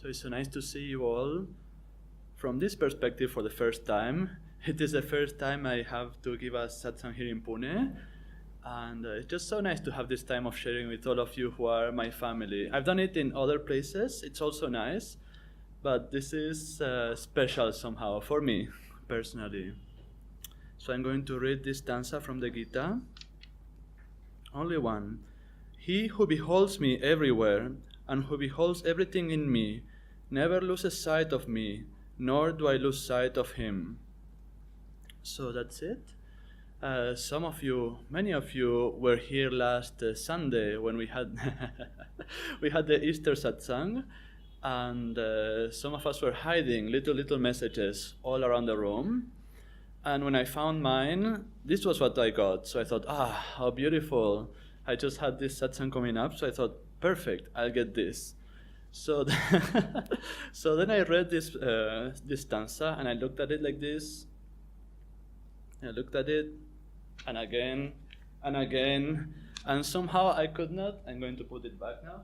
So it's so nice to see you all from this perspective for the first time. It is the first time I have to give a satsang here in Pune. And it's just so nice to have this time of sharing with all of you who are my family. I've done it in other places. It's also nice. But this is special somehow for me, personally. So I'm going to read this stanza from the Gita. Only one. He who beholds me everywhere and who beholds everything in me never loses sight of me, nor do I lose sight of him. So that's it. Some of you, many of you were here last Sunday when we had we had the Easter satsang, and some of us were hiding little messages all around the room. And when I found mine, this was what I got. So I thought, how beautiful. I just had this satsang coming up, so I thought, perfect, I'll get this. So, so then I read this stanza, and I looked at it like this. I looked at it, and again, and somehow I could not. I'm going to put it back now.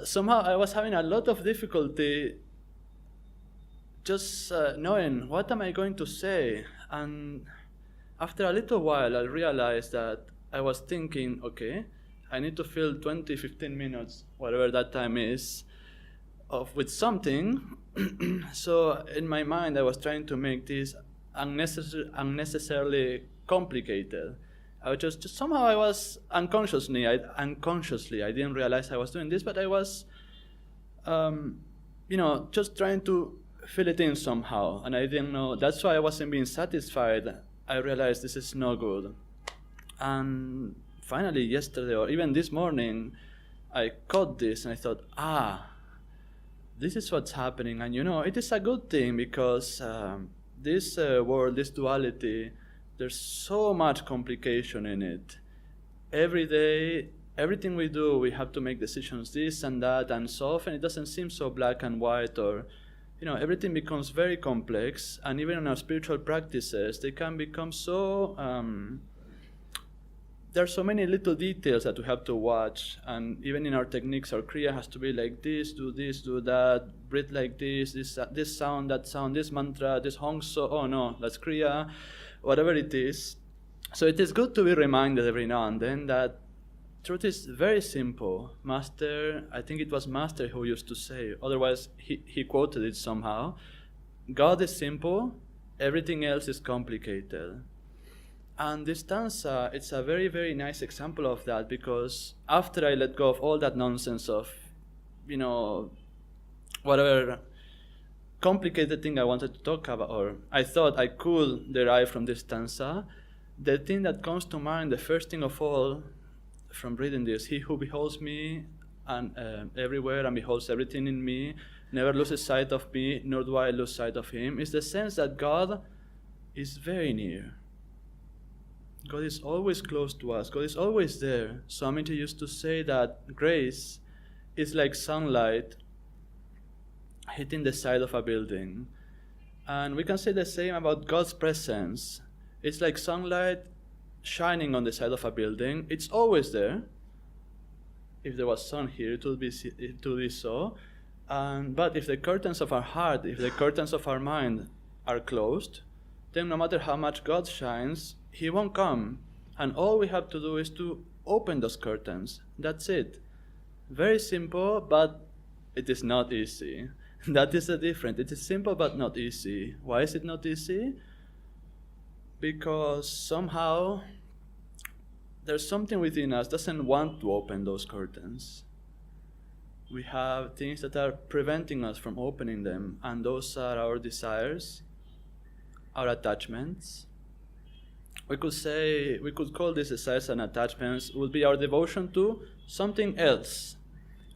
Somehow I was having a lot of difficulty just knowing what am I going to say. And after a little while, I realized that I was thinking, okay, I need to fill 20, 15 minutes, whatever that time is, with something. So in my mind, I was trying to make this unnecessarily complicated. I was just somehow I was unconsciously, I didn't realize I was doing this, but I was, just trying to fill it in somehow, and I didn't know. That's why I wasn't being satisfied. I realized this is no good. And finally, yesterday or even this morning, I caught this and I thought, this is what's happening. And it is a good thing because this world, this duality, there's so much complication in it. Every day, everything we do, we have to make decisions, this and that, and so often it doesn't seem so black and white, or everything becomes very complex, and even in our spiritual practices, they can become so, there are so many little details that we have to watch, and even in our techniques, our kriya has to be like this, do that, breathe like this sound, that sound, this mantra, this hong so, oh no, that's kriya, whatever it is. So it is good to be reminded every now and then that truth is very simple. Master, I think it was Master who used to say, otherwise he quoted it somehow, God is simple, everything else is complicated. And this stanza, it's a very, very nice example of that, because after I let go of all that nonsense of, whatever complicated thing I wanted to talk about, or I thought I could derive from this stanza, the thing that comes to mind, the first thing of all, from reading this, he who beholds me and everywhere and beholds everything in me, never loses sight of me, nor do I lose sight of him, is the sense that God is very near. God is always close to us. God is always there. Swamiji used to say that grace is like sunlight hitting the side of a building. And we can say the same about God's presence. It's like sunlight shining on the side of a building. It's always there. If there was sun here, it would be so. But if the curtains of our heart, if the curtains of our mind are closed, then no matter how much God shines, He won't come. And all we have to do is to open those curtains. That's it. Very simple, but it is not easy. That is the difference. It is simple but not easy. Why is it not easy? Because somehow there's something within us doesn't want to open those curtains. We have things that are preventing us from opening them, and those are our desires, our attachments. We could call these desires and attachments would be our devotion to something else,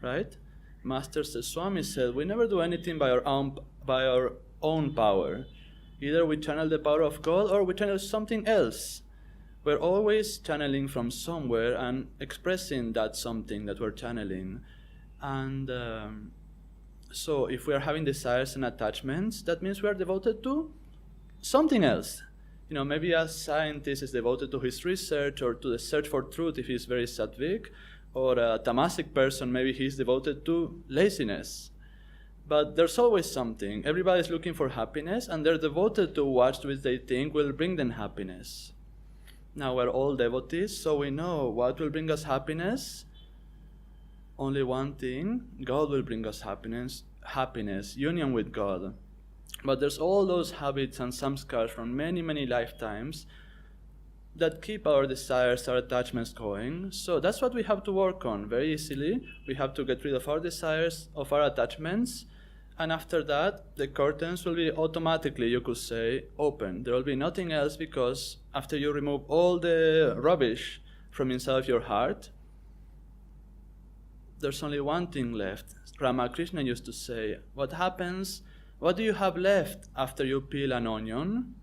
right? Master Swami said, we never do anything by our own power. Either we channel the power of God or we channel something else. We're always channeling from somewhere and expressing that something that we're channeling. And so if we are having desires and attachments, that means we are devoted to something else. Maybe a scientist is devoted to his research or to the search for truth if he's very sattvic, Or a tamasic person, maybe he's devoted to laziness. But there's always something. Everybody's looking for happiness, and they're devoted to what which they think will bring them happiness. Now we're all devotees, so we know what will bring us happiness. Only one thing, God will bring us happiness, union with God. But there's all those habits and samskars from many, many lifetimes that keep our desires, our attachments going. So that's what we have to work on very easily. We have to get rid of our desires, of our attachments, and after that, the curtains will be automatically, you could say, open. There will be nothing else, because after you remove all the rubbish from inside of your heart, there's only one thing left. Ramakrishna used to say, what do you have left after you peel an onion?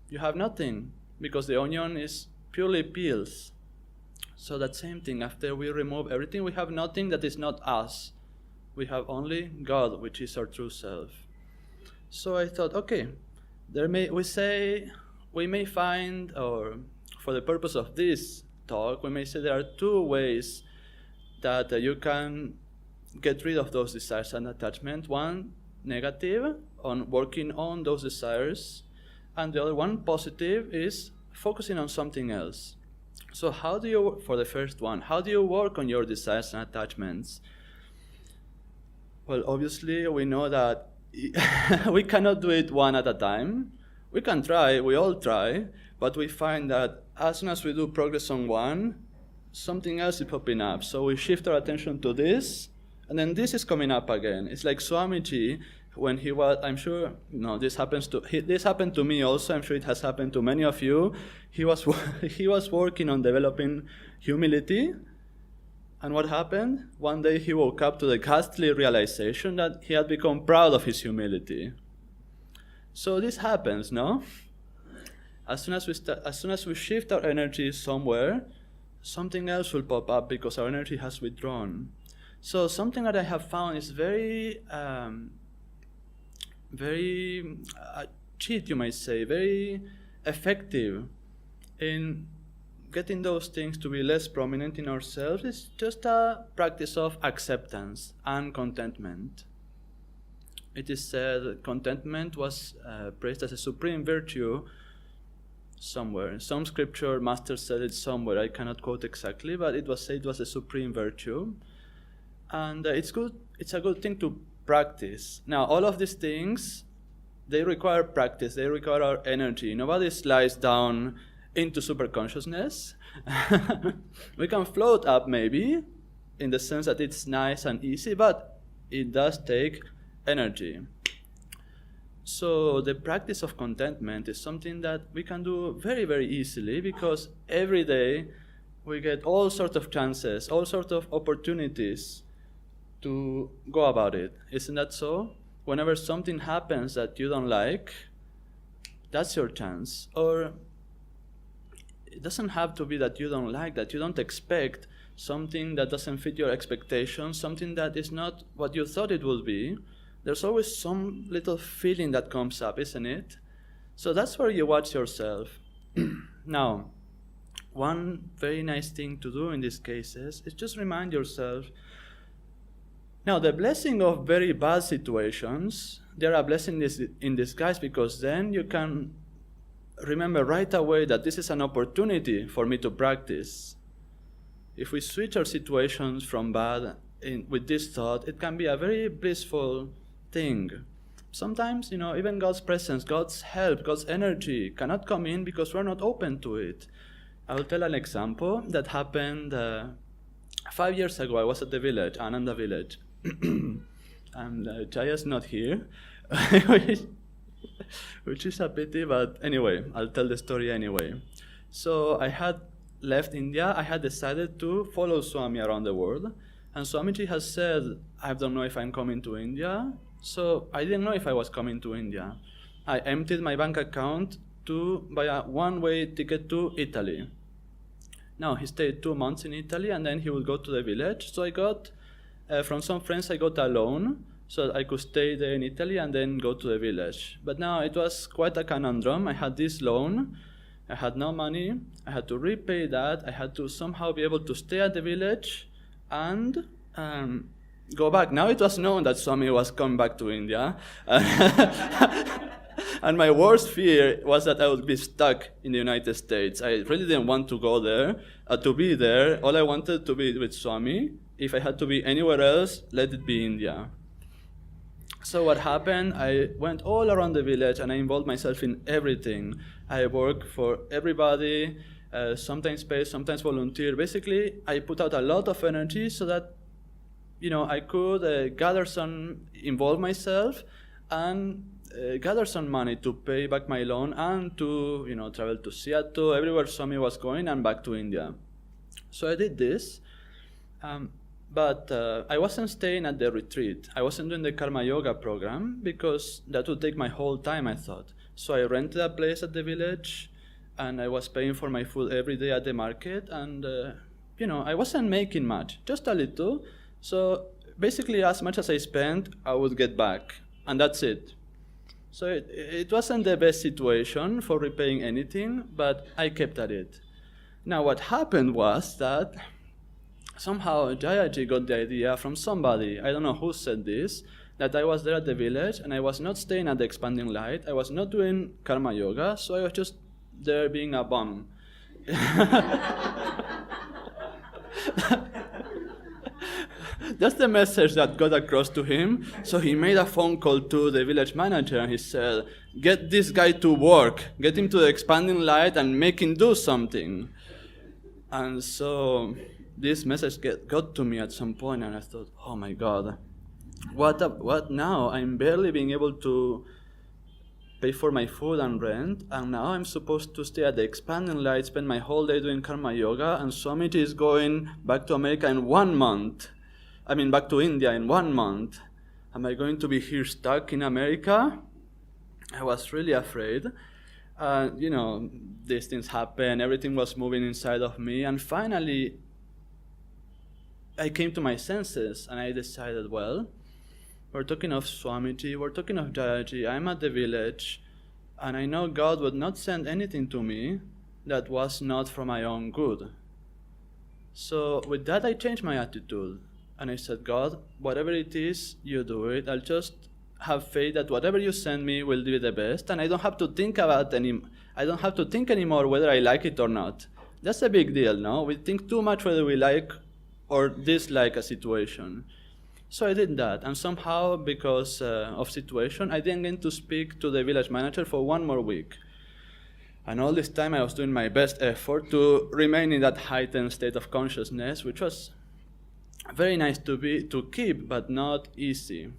You have nothing, because the onion is purely peels. So that same thing, after we remove everything, we have nothing that is not us. We have only God, which is our true self. So I thought, okay, we may find, or for the purpose of this talk, we may say there are two ways that you can get rid of those desires and attachment. One negative, on working on those desires, and the other one positive is focusing on something else. So for the first one, how do you work on your desires and attachments? Well, obviously we know that we cannot do it one at a time. We can try, we all try, but we find that as soon as we do progress on one, something else is popping up. So we shift our attention to this, and then this is coming up again. It's like Swamiji, when he was, I'm sure, this happened to me also. I'm sure it has happened to many of you. He was working on developing humility, and what happened? One day he woke up to the ghastly realization that he had become proud of his humility. So this happens, no? As soon as we shift our energy somewhere, something else will pop up because our energy has withdrawn. So something that I have found is very cheat, you might say, very effective in getting those things to be less prominent in ourselves is just a practice of acceptance and contentment. It is said contentment was praised as a supreme virtue somewhere. In some scripture, master said it somewhere. I cannot quote exactly, but it was said it was a supreme virtue. And it's good. It's a good thing to practice. Now, all of these things, they require practice. They require our energy. Nobody slides down into superconsciousness. We can float up maybe, in the sense that it's nice and easy, but it does take energy. So the practice of contentment is something that we can do very, very easily, because every day we get all sorts of chances, all sorts of opportunities to go about it. Isn't that so? Whenever something happens that you don't like, that's your chance. Or it doesn't have to be that you don't like, that you don't expect, something that doesn't fit your expectations, something that is not what you thought it would be. There's always some little feeling that comes up, isn't it? So that's where you watch yourself. Now, one very nice thing to do in these cases is just remind yourself. Now, the blessing of very bad situations, they're a blessing in disguise, because then you can remember right away that this is an opportunity for me to practice. If we switch our situations from bad with this thought, it can be a very blissful thing. Sometimes, even God's presence, God's help, God's energy cannot come in because we're not open to it. I will tell an example that happened 5 years ago. I was at the village, Ananda village. And Jaya's not here, which is a pity, but anyway, I'll tell the story anyway. So I had left India. I had decided to follow Swami around the world, and Swamiji has said, I don't know if I'm coming to India. So I didn't know if I was coming to India. I emptied my bank account to buy a one-way ticket to Italy. Now, he stayed 2 months in Italy, and then he would go to the village. So I got, from some friends, I got a loan so that I could stay there in Italy and then go to the village. But now it was quite a conundrum. I had this loan, I had no money, I had to repay that, I had to somehow be able to stay at the village and go back. Now it was known that Swami was coming back to India. And my worst fear was that I would be stuck in the United States. I really didn't want to go there, to be there. All I wanted to be with Swami. If I had to be anywhere else, let it be India. So what happened, I went all around the village and I involved myself in everything. I worked for everybody, sometimes paid, sometimes volunteer. Basically, I put out a lot of energy so that I could involve myself and gather some money to pay back my loan and to travel to Seattle, everywhere Swami was going, and back to India. So I did this, but I wasn't staying at the retreat. I wasn't doing the Karma Yoga program because that would take my whole time, I thought. So I rented a place at the village, and I was paying for my food every day at the market, and I wasn't making much, just a little. So basically, as much as I spent, I would get back, and that's it. So it wasn't the best situation for repaying anything, but I kept at it. Now what happened was that somehow Jayaji got the idea from somebody, I don't know who said this, that I was there at the village and I was not staying at the Expanding Light, I was not doing Karma Yoga, so I was just there being a bum. That's the message that got across to him. So he made a phone call to the village manager and he said, get this guy to work, get him to the Expanding Light and make him do something. And so this message got to me at some point and I thought, oh my God, what now? I'm barely being able to pay for my food and rent, and now I'm supposed to stay at the Expanding Light, spend my whole day doing Karma Yoga, and Swamiji is going back to America in 1 month. Back to India in 1 month. Am I going to be here stuck in America? I was really afraid. These things happen, everything was moving inside of me, and finally I came to my senses and I decided, well, we're talking of Swamiji, we're talking of Jayaji, I'm at the village, and I know God would not send anything to me that was not for my own good. So with that I changed my attitude, and I said, God, whatever it is, you do it. I'll just have faith that whatever you send me will be the best, and I don't have to think anymore whether I like it or not. That's a big deal, no? We think too much whether we like or dislike a situation. So I did that, and somehow, because of situation, I didn't get to speak to the village manager for 1 more week. And all this time I was doing my best effort to remain in that heightened state of consciousness, which was very nice to keep, but not easy.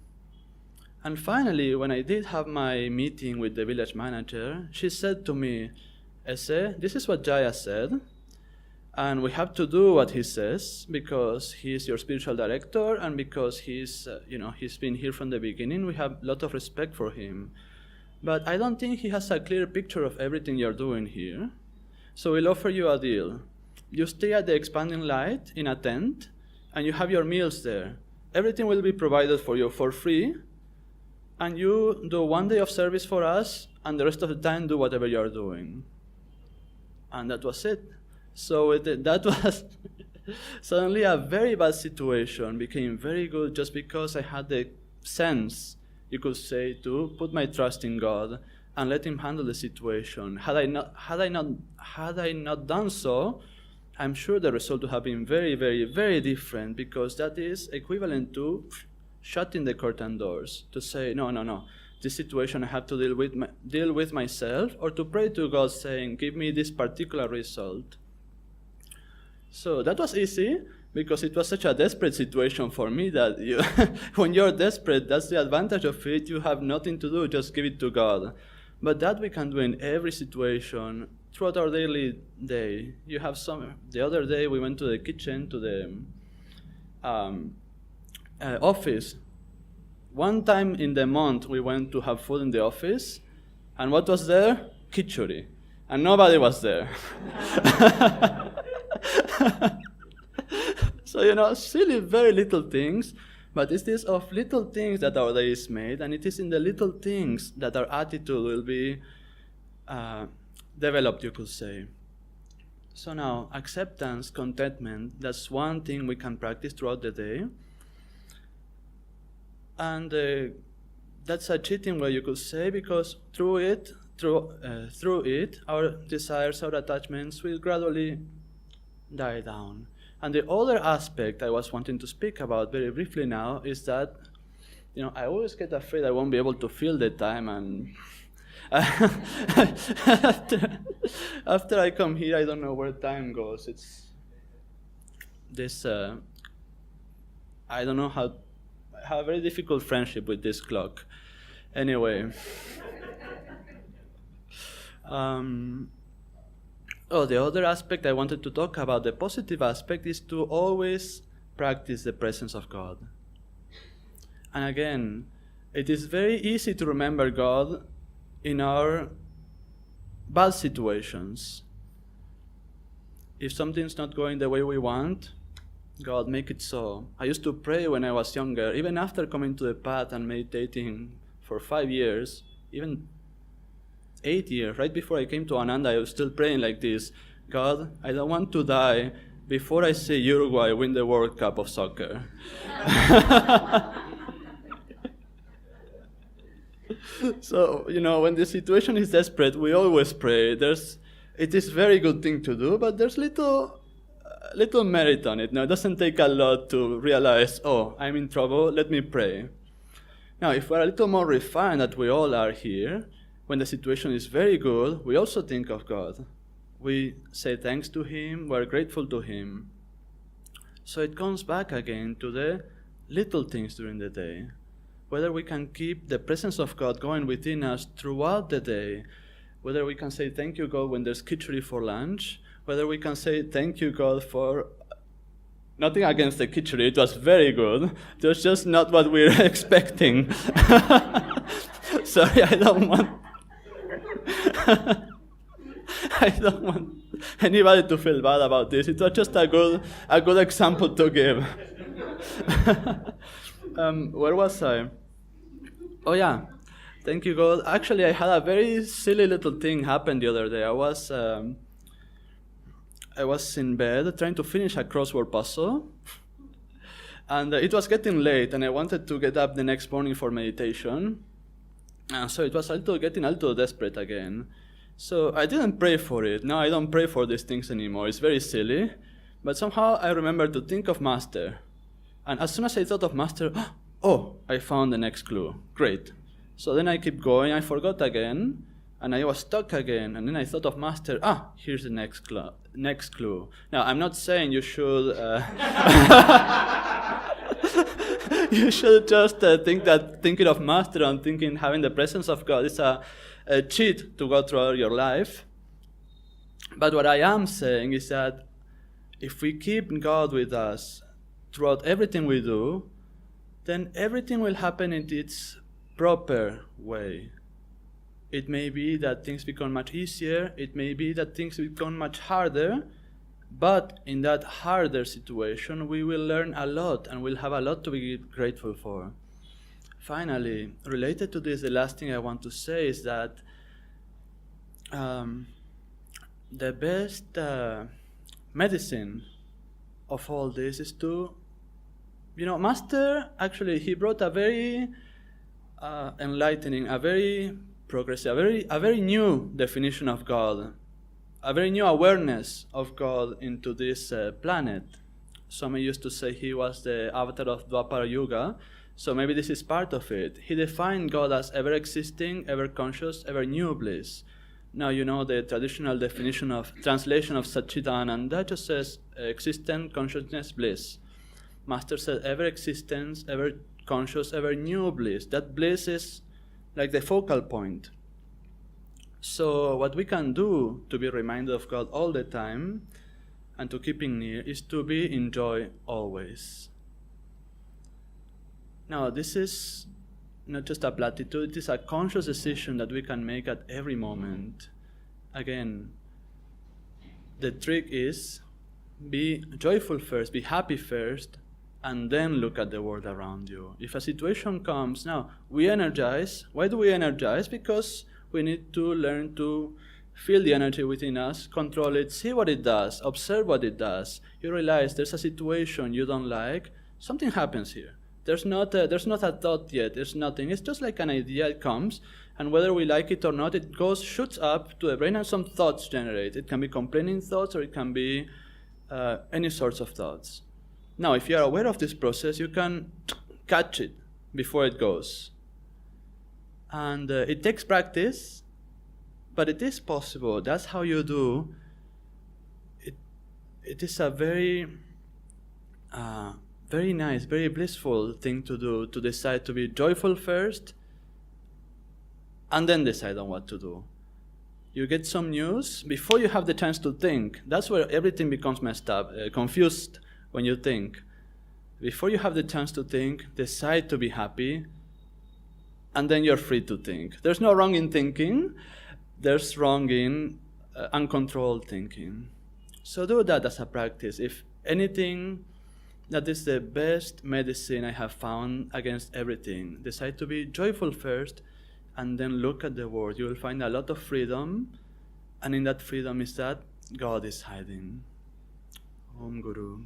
And finally, when I did have my meeting with the village manager, she said to me, Ese, this is what Jaya said, and we have to do what he says because he's your spiritual director and because he's been here from the beginning. We have a lot of respect for him. But I don't think he has a clear picture of everything you're doing here. So we'll offer you a deal. You stay at the Expanding Light in a tent and you have your meals there. Everything will be provided for you for free. And you do 1 day of service for us and the rest of the time do whatever you're doing. And that was it. So that was suddenly a very bad situation became very good just because I had the sense, you could say, to put my trust in God and let Him handle the situation. Had I not done so, I'm sure the result would have been very, very, very different, because that is equivalent to shutting the curtain doors, to say, no, this situation I have to deal with myself, or to pray to God saying, give me this particular result. So that was easy, because it was such a desperate situation for me that when you're desperate, that's the advantage of it. You have nothing to do, just give it to God. But that we can do in every situation throughout our daily day. The other day we went to the kitchen, to the office. One time in the month we went to have food in the office, and what was there? Khichuri. And nobody was there. So, silly, very little things, but it is of little things that our day is made, and it is in the little things that our attitude will be developed, you could say. So now, acceptance, contentment, that's one thing we can practice throughout the day. And that's a cheating way, you could say, because through it, our desires, our attachments will gradually die down. And the other aspect I was wanting to speak about very briefly now is that, I always get afraid I won't be able to feel the time, and after I come here, I don't know where time goes. It's this, I don't know how, I have a very difficult friendship with this clock. Anyway. The other aspect I wanted to talk about, the positive aspect, is to always practice the presence of God. And again, it is very easy to remember God in our bad situations. If something's not going the way we want, God, make it so. I used to pray when I was younger, even after coming to the path and meditating for 5 years, even 8 years, right before I came to Ananda, I was still praying like this: God, I don't want to die before I see Uruguay win the World Cup of soccer. So, when the situation is desperate, we always pray. It is very good thing to do, but there's little merit on it. Now, it doesn't take a lot to realize, I'm in trouble, let me pray. Now, if we're a little more refined, that we all are here, when the situation is very good, we also think of God. We say thanks to Him, we're grateful to Him. So it comes back again to the little things during the day. Whether we can keep the presence of God going within us throughout the day, whether we can say thank you, God, when there's khichdi for lunch, whether we can say thank you, God, for nothing against the khichdi, it was very good. It was just not what we were expecting. Sorry, I don't want anybody to feel bad about this. It was just a good example to give. Where was I? Oh yeah, thank you, God. Actually, I had a very silly little thing happen the other day. I was in bed trying to finish a crossword puzzle, and it was getting late, and I wanted to get up the next morning for meditation. So it was getting a little desperate again. So I didn't pray for it. Now I don't pray for these things anymore. It's very silly. But somehow I remembered to think of Master. And as soon as I thought of Master, I found the next clue. Great. So then I keep going. I forgot again. And I was stuck again. And then I thought of Master. Here's the next clue. Now, I'm not saying you should... you should just think that thinking of Master and having the presence of God is a cheat to go throughout your life. But what I am saying is that if we keep God with us throughout everything we do, then everything will happen in its proper way. It may be that things become much easier, it may be that things become much harder, but in that harder situation, we will learn a lot and we'll have a lot to be grateful for. Finally, related to this, the last thing I want to say is that the best medicine of all this is to, Master, actually, he brought a very enlightening, a very progressive, a very new definition of God, a very new awareness of God into this planet. Some used to say he was the avatar of Dwapara Yuga, so maybe this is part of it. He defined God as ever-existing, ever-conscious, ever-new bliss. Now, the traditional translation of Satchidananda just says existent consciousness bliss. Master said ever-existence, ever-conscious, ever-new bliss. That bliss is like the focal point. So what we can do to be reminded of God all the time and to keep Him near is to be in joy always. Now, this is not just a platitude, it is a conscious decision that we can make at every moment. Again, the trick is be joyful first, be happy first, and then look at the world around you. If a situation comes, now, we energize. Why do we energize? Because we need to learn to feel the energy within us, control it, see what it does, observe what it does. You realize there's a situation you don't like, something happens here. There's not a thought yet, there's nothing. It's just like an idea, it comes, and whether we like it or not, it shoots up to the brain and some thoughts generate. It can be complaining thoughts or it can be any sorts of thoughts. Now, if you are aware of this process, you can catch it before it goes. And it takes practice, but it is possible. That's how you do. It is a very, very nice, very blissful thing to do, to decide to be joyful first, and then decide on what to do. You get some news before you have the chance to think. That's where everything becomes messed up, confused when you think. Before you have the chance to think, decide to be happy, and then you're free to think. There's no wrong in thinking. There's wrong in uncontrolled thinking. So do that as a practice. If anything, that is the best medicine I have found against everything. Decide to be joyful first, and then look at the world. You will find a lot of freedom, and in that freedom is that God is hiding. Om Guru.